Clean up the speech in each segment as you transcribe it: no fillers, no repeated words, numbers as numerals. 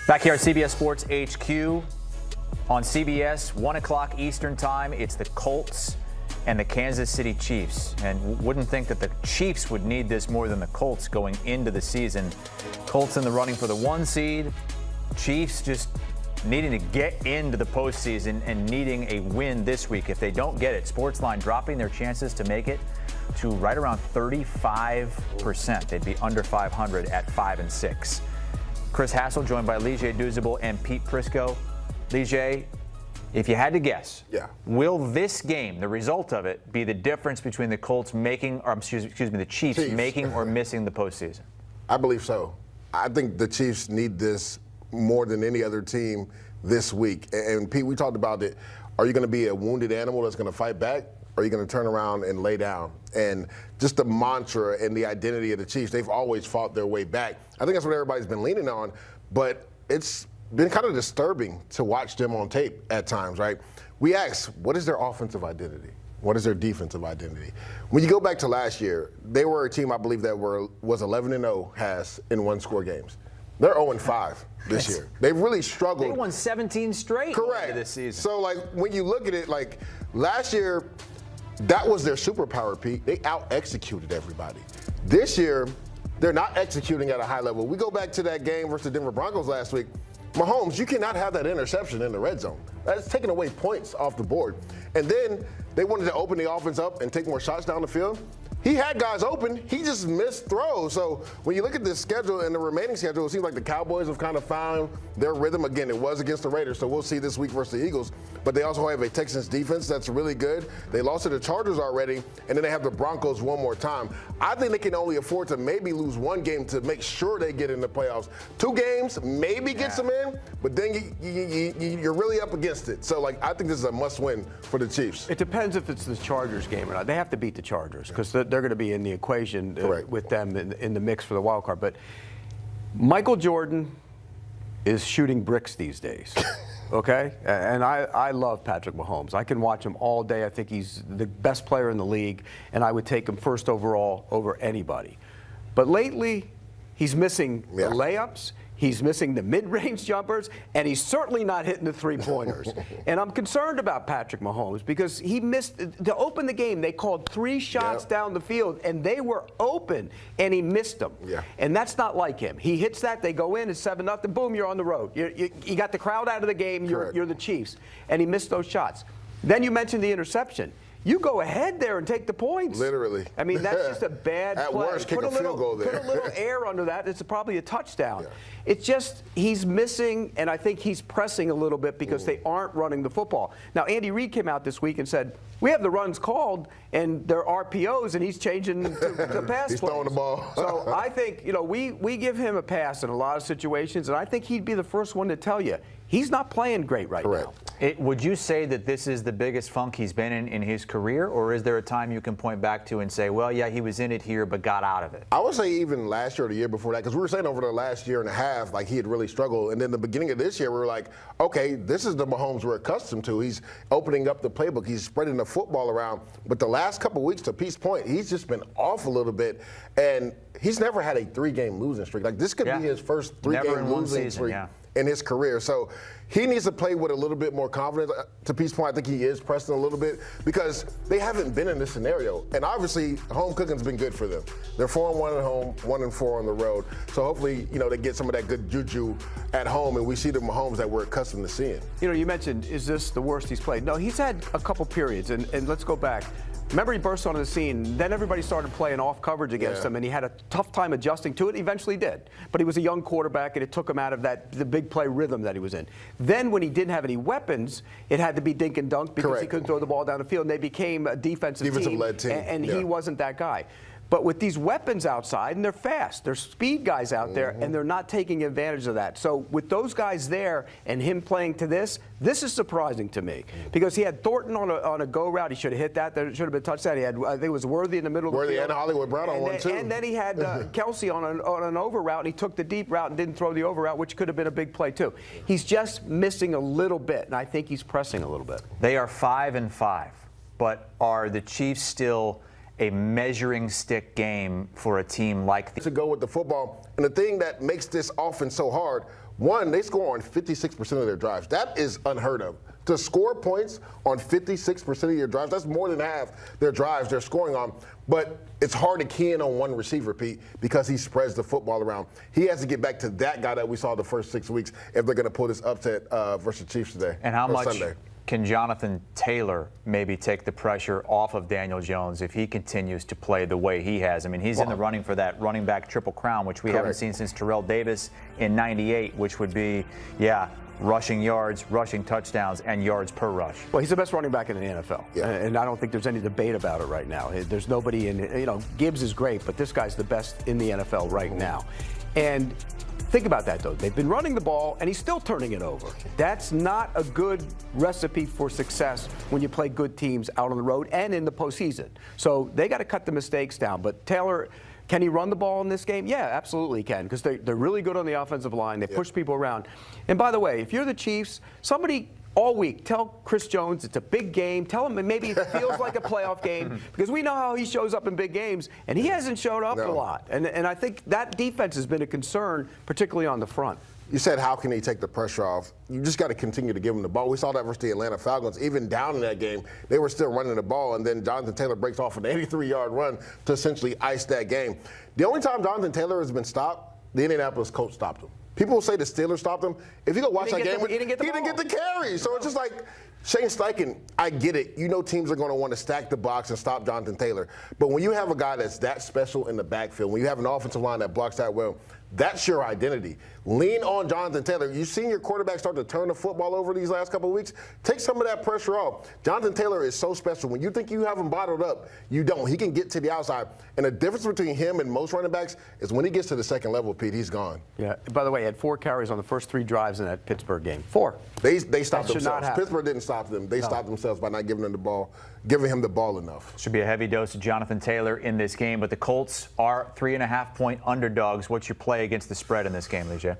Back here at CBS Sports HQ on CBS, 1 o'clock Eastern Time. It's the Colts and the Kansas City Chiefs. And wouldn't think that the Chiefs would need this more than the Colts going into the season. Colts in the running for the 1 seed. Chiefs just needing to get into the postseason and needing a win this week. If they don't get it, Sportsline dropping their chances to make it to right around 35%. They'd be under 500 at 5-6. Chris Hassel joined by Lige Douzable and Pete Prisco. Lige, if you had to guess, will this game, the result of it, be the difference between the Colts making, or excuse me, the Chiefs making or missing the postseason? I believe so. I think the Chiefs need this more than any other team this week. And Pete, we talked about it. Are you going to be a wounded animal that's going to fight back? Or are you going to turn around and lay down? And just the mantra and the identity of the Chiefs, they've always fought their way back. I think that's what everybody's been leaning on. But it's been kind of disturbing to watch them on tape at times, right? We ask, what is their offensive identity? What is their defensive identity? When you go back to last year, they were a team, I believe, that was 11-0 has in one-score games. They're 0-5 this year. They've really struggled. They won 17 straight this season. So, like, when you look at it, like, last year, that was their superpower, Pete. They out-executed everybody. This year, they're not executing at a high level. We go back to that game versus the Denver Broncos last week. Mahomes, you cannot have that interception in the red zone. That's taking away points off the board. And then they wanted to open the offense up and take more shots down the field. He had guys open. He just missed throws. So when you look at this schedule and the remaining schedule, it seems like the Cowboys have kind of found their rhythm. Again, it was against the Raiders, so we'll see this week versus the Eagles. But they also have a Texans defense that's really good. They lost to the Chargers already, and then they have the Broncos one more time. I think they can only afford to maybe lose one game to make sure they get in the playoffs. 2 games maybe gets them in, but then you're really up against it. So, like, I think this is a must-win for the Chiefs. It depends if it's the Chargers game or not. They have to beat the Chargers because they're going to be in the equation with them in the mix for the wild card. But Michael Jordan is shooting bricks these days. Okay? And I love Patrick Mahomes. I can watch him all day. I think he's the best player in the league, and I would take him first overall over anybody. But lately, he's missing the layups. He's missing the mid-range jumpers, and he's certainly not hitting the three-pointers. And I'm concerned about Patrick Mahomes because he missed to open the game. They called 3 shots down the field, and they were open, and he missed them. And that's not like him. He hits that, they go in, it's 7-0, boom, you're on the road. You got the crowd out of the game, you're the Chiefs, and he missed those shots. Then you mentioned the interception. You go ahead there and take the points. Literally. I mean, that's just a bad play. At worst, kick a field goal there. Put a little air under that. It's probably a touchdown. It's just he's missing, and I think he's pressing a little bit because they aren't running the football. Now, Andy Reid came out this week and said, we have the runs called, and they're RPOs, and he's changing to pass He's plays. throwing the ball. So I think, we give him a pass in a lot of situations, and I think he'd be the first one to tell you, he's not playing great right now. Would you say that this is the biggest funk he's been in his career, or is there a time you can point back to and say, well, yeah, he was in it here but got out of it? I would say even last year or the year before that, because we were saying over the last year and a half, like he had really struggled. And then the beginning of this year, we were like, okay, this is the Mahomes we're accustomed to. He's opening up the playbook. He's spreading the football around. But the last couple of weeks, to Pete's point, he's just been off a little bit. And he's never had a 3-game losing streak. Like, this could be his first 3-game losing streak in his career. So he needs to play with a little bit more confidence. To Pete's point, I think he is pressing a little bit because they haven't been in this scenario. And obviously, home cooking's been good for them. They're 4-1 at home, 1-4 on the road. So hopefully, they get some of that good juju at home, and we see the Mahomes that we're accustomed to seeing. You mentioned, is this the worst he's played? No, he's had a couple periods, and let's go back. Remember, he burst onto the scene. Then everybody started playing off coverage against him, and he had a tough time adjusting to it. He eventually did. But he was a young quarterback, and it took him out of the big play rhythm that he was in. Then when he didn't have any weapons, it had to be dink and dunk because he couldn't throw the ball down the field, and they became a defensive-led team. And he wasn't that guy. But with these weapons outside, and they're fast, there's speed guys out there, and they're not taking advantage of that. So with those guys there and him playing to this is surprising to me because he had Thornton on a go route. He should have hit that. There should have been a touchdown. He had, I think it was Worthy in the middle of the field. Worthy and Hollywood Brown on one, too. And then he had Kelce on an over route, and he took the deep route and didn't throw the over route, which could have been a big play, too. He's just missing a little bit, and I think he's pressing a little bit. They are 5-5, but are the Chiefs still a measuring stick game for a team like to go with the football, And the thing that makes this offense so hard, one, they score on 56% of their drives. That is unheard of. To score points on 56% of your drives, that's more than half their drives they're scoring on. But it's hard to key in on one receiver, Pete, because he spreads the football around. He has to get back to that guy that we saw the first 6 weeks if they're going to pull this upset versus Chiefs today. And how much Sunday. Can Jonathan Taylor maybe take the pressure off of Daniel Jones if he continues to play the way he has? I mean, he's in the running for that running back triple crown, which we haven't seen since Terrell Davis in '98, which would be, rushing yards, rushing touchdowns, and yards per rush. Well, he's the best running back in the NFL, and I don't think there's any debate about it right now. There's nobody in, Gibbs is great, but this guy's the best in the NFL right now. And think about that, though. They've been running the ball, and he's still turning it over. That's not a good recipe for success when you play good teams out on the road and in the postseason. So they got to cut the mistakes down. But Taylor, can he run the ball in this game? Yeah, absolutely he can, because they're really good on the offensive line. They push people around. And by the way, if you're the Chiefs, somebody all week tell Chris Jones it's a big game. Tell him maybe it feels like a playoff game, because we know how he shows up in big games, and he hasn't showed up a lot. And I think that defense has been a concern, particularly on the front. You said, how can he take the pressure off? You just got to continue to give him the ball. We saw that versus the Atlanta Falcons. Even down in that game, they were still running the ball, and then Jonathan Taylor breaks off an 83-yard run to essentially ice that game. The only time Jonathan Taylor has been stopped, the Indianapolis Colts stopped him. People will say the Steelers stopped him. If you go watch that game, he didn't get the carry. So it's just like, Shane Steichen, I get it. You know teams are going to want to stack the box and stop Jonathan Taylor. But when you have a guy that's that special in the backfield, when you have an offensive line that blocks that well, that's your identity. Lean on Jonathan Taylor. You've seen your quarterback start to turn the football over these last couple of weeks. Take some of that pressure off. Jonathan Taylor is so special. When you think you have him bottled up, you don't. He can get to the outside. And the difference between him and most running backs is when he gets to the second level, Pete, he's gone. Yeah. By the way, he had 4 carries on the first 3 drives in that Pittsburgh game. 4. They stopped themselves. Pittsburgh didn't stop them. They stopped themselves by not giving him the ball enough. Should be a heavy dose of Jonathan Taylor in this game, but the Colts are 3.5-point underdogs. What's your play against the spread in this game, Leger?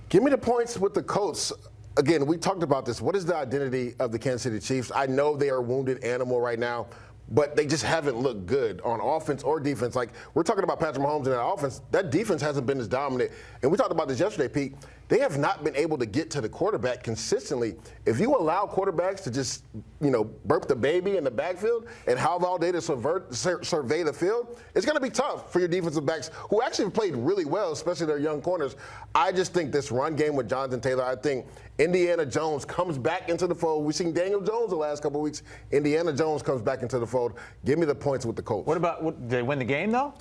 Give me the points with the Colts. Again, we talked about this. What is the identity of the Kansas City Chiefs? I know they are a wounded animal right now, but they just haven't looked good on offense or defense. Like, we're talking about Patrick Mahomes in that offense. That defense hasn't been as dominant. And we talked about this yesterday, Pete. They have not been able to get to the quarterback consistently. If you allow quarterbacks to just, burp the baby in the backfield and have all day to survey the field, it's going to be tough for your defensive backs, who actually have played really well, especially their young corners. I just think this run game with Jonathan Taylor, I think Indiana Jones comes back into the fold. We've seen Daniel Jones the last couple of weeks. Indiana Jones comes back into the fold. Give me the points with the Colts. Did they win the game, though?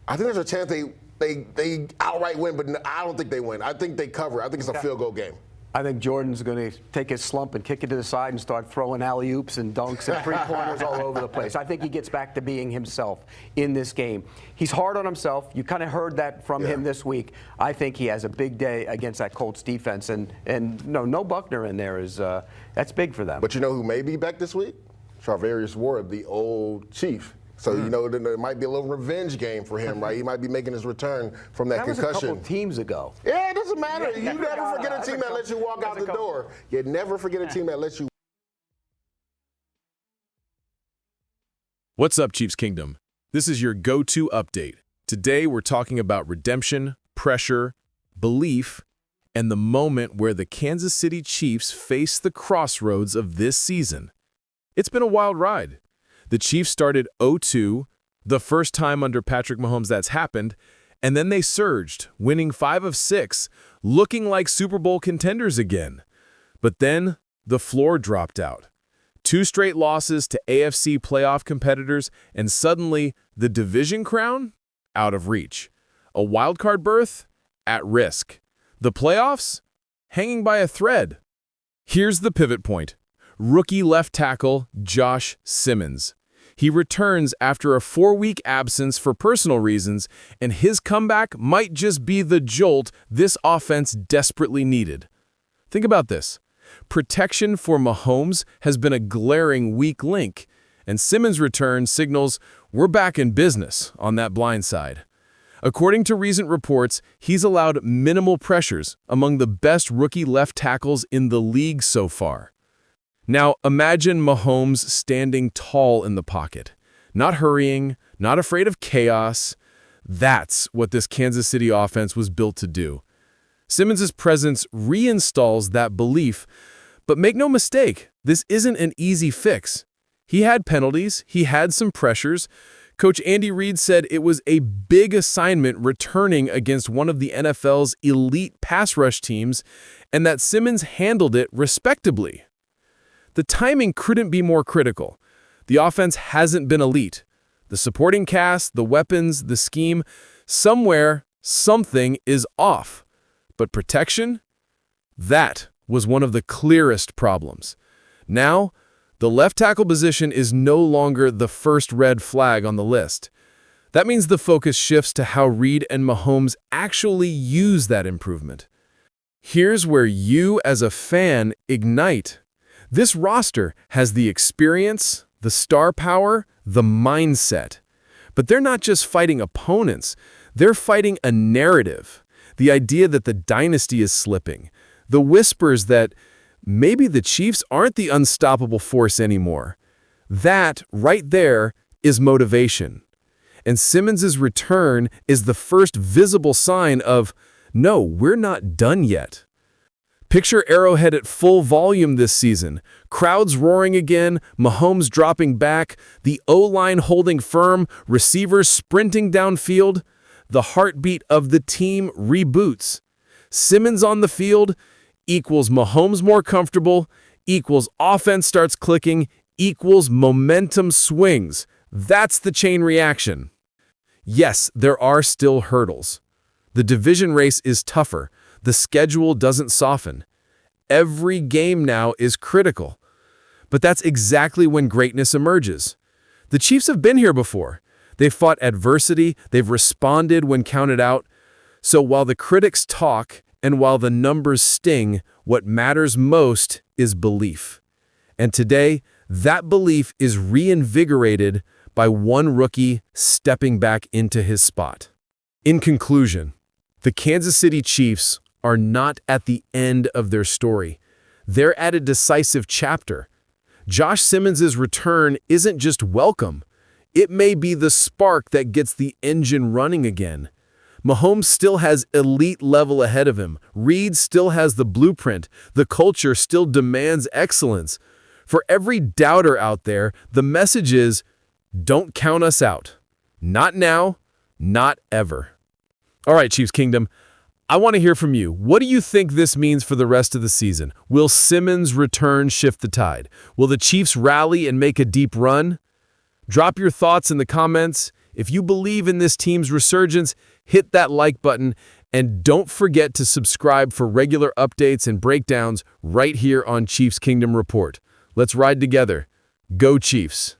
I think there's a chance they outright win, but I don't think they win. I think they cover. I think it's a field goal game. I think Jordan's going to take his slump and kick it to the side and start throwing alley-oops and dunks and three-pointers all over the place. I think he gets back to being himself in this game. He's hard on himself. You kind of heard that from him this week. I think he has a big day against that Colts defense. And no Buckner in there is that's big for them. But you know who may be back this week? Charvarius Ward, the old Chief. So, there might be a little revenge game for him, right? He might be making his return from that concussion. That was a couple teams ago. Yeah, it doesn't matter. You never forget a team that lets you walk out the door. You never forget a team that lets you. What's up, Chiefs Kingdom? This is your go-to update. Today, we're talking about redemption, pressure, belief, and the moment where the Kansas City Chiefs face the crossroads of this season. It's been a wild ride. The Chiefs started 0-2, the first time under Patrick Mahomes that's happened, and then they surged, winning 5 of 6, looking like Super Bowl contenders again. But then the floor dropped out. 2 straight losses to AFC playoff competitors, and suddenly the division crown? Out of reach. A wildcard berth? At risk. The playoffs? Hanging by a thread. Here's the pivot point. Rookie left tackle Josh Simmons. He returns after a 4-week absence for personal reasons, and his comeback might just be the jolt this offense desperately needed. Think about this. Protection for Mahomes has been a glaring weak link, and Simmons' return signals we're back in business on that blind side. According to recent reports, he's allowed minimal pressures among the best rookie left tackles in the league so far. Now, imagine Mahomes standing tall in the pocket, not hurrying, not afraid of chaos. That's what this Kansas City offense was built to do. Simmons' presence reinstalls that belief, but make no mistake, this isn't an easy fix. He had penalties, he had some pressures. Coach Andy Reid said it was a big assignment returning against one of the NFL's elite pass rush teams, and that Simmons handled it respectably. The timing couldn't be more critical. The offense hasn't been elite. The supporting cast, the weapons, the scheme, somewhere, something is off. But protection? That was one of the clearest problems. Now, the left tackle position is no longer the first red flag on the list. That means the focus shifts to how Reid and Mahomes actually use that improvement. Here's where you, as a fan, ignite. This roster has the experience, the star power, the mindset. But they're not just fighting opponents, they're fighting a narrative. The idea that the dynasty is slipping. The whispers that maybe the Chiefs aren't the unstoppable force anymore. That, right there, is motivation. And Simmons' return is the first visible sign of, no, we're not done yet. Picture Arrowhead at full volume this season. Crowds roaring again, Mahomes dropping back, the O-line holding firm, receivers sprinting downfield. The heartbeat of the team reboots. Simmons on the field equals Mahomes more comfortable, equals offense starts clicking, equals momentum swings. That's the chain reaction. Yes, there are still hurdles. The division race is tougher. The schedule doesn't soften. Every game now is critical. But that's exactly when greatness emerges. The Chiefs have been here before. They've fought adversity, they've responded when counted out. So while the critics talk and while the numbers sting, what matters most is belief. And today, that belief is reinvigorated by one rookie stepping back into his spot. In conclusion, the Kansas City Chiefs are not at the end of their story. They're at a decisive chapter. Josh Simmons' return isn't just welcome. It may be the spark that gets the engine running again. Mahomes still has elite level ahead of him. Reid still has the blueprint. The culture still demands excellence. For every doubter out there, the message is, don't count us out. Not now, not ever. All right, Chiefs Kingdom, I want to hear from you. What do you think this means for the rest of the season? Will Simmons' return shift the tide? Will the Chiefs rally and make a deep run? Drop your thoughts in the comments. If you believe in this team's resurgence, hit that like button, and don't forget to subscribe for regular updates and breakdowns right here on Chiefs Kingdom Report. Let's ride together. Go Chiefs!